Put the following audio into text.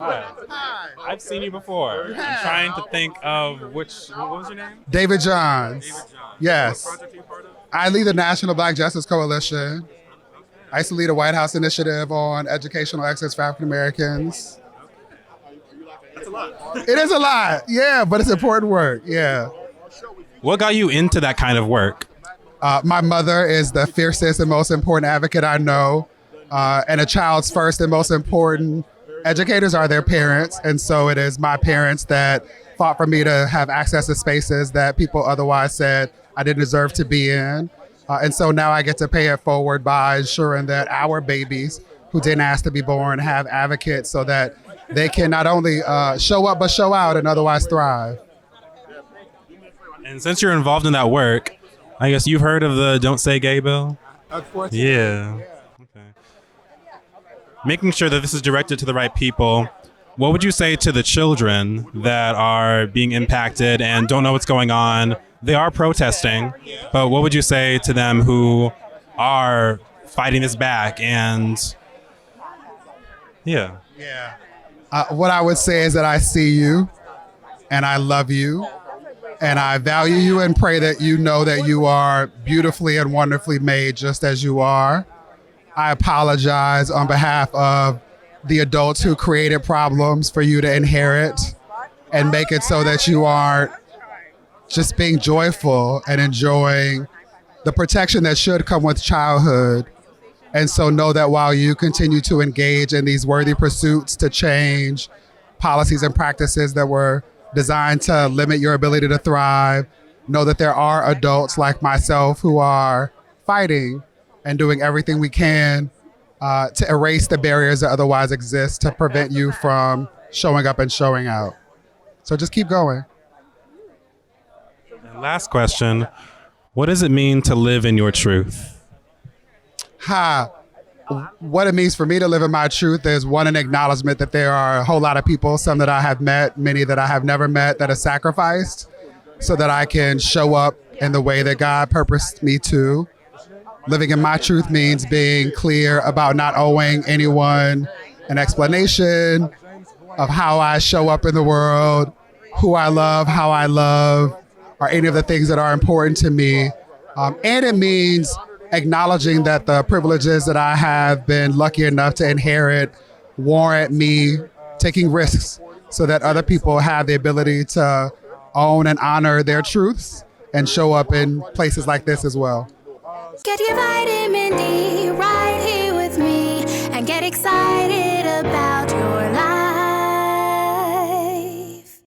Hi. I've seen you before. I'm trying to think of what was your name? David Johns. David John. Yes. What project are you part of? I lead the National Black Justice Coalition. I used to lead a White House initiative on educational excellence for African Americans. That's a lot. It is a lot, yeah, but it's important work, yeah. What got you into that kind of work? My mother is the fiercest and most important advocate I know, and a child's first and most important educators are their parents, and so it is my parents that fought for me to have access to spaces that people otherwise said I didn't deserve to be in. And so now I get to pay it forward by ensuring that our babies who didn't ask to be born have advocates so that they can not only show up but show out and otherwise thrive. And since you're involved in that work, I guess you've heard of the Don't Say Gay bill? Of course. Yeah. Okay. Making sure that this is directed to the right people, what would you say to the children that are being impacted and don't know what's going on? They are protesting, but what would you say to them who are fighting this back and yeah. What I would say is that I see you and I love you and I value you and pray that you know that you are beautifully and wonderfully made just as you are. I apologize on behalf of the adults who created problems for you to inherit and make it so that you aren't just being joyful and enjoying the protection that should come with childhood. And so know that while you continue to engage in these worthy pursuits to change policies and practices that were designed to limit your ability to thrive, know that there are adults like myself who are fighting and doing everything we can to erase the barriers that otherwise exist to prevent you from showing up and showing out. So just keep going. And last question, what does it mean to live in your truth? What it means for me to live in my truth is one, an acknowledgement that there are a whole lot of people, some that I have met, many that I have never met, that have sacrificed so that I can show up in the way that God purposed me to. Living in my truth means being clear about not owing anyone an explanation of how I show up in the world, who I love, how I love, or any of the things that are important to me. And it means acknowledging that the privileges that I have been lucky enough to inherit warrant me taking risks so that other people have the ability to own and honor their truths and show up in places like this as well. Get your vitamin D right here.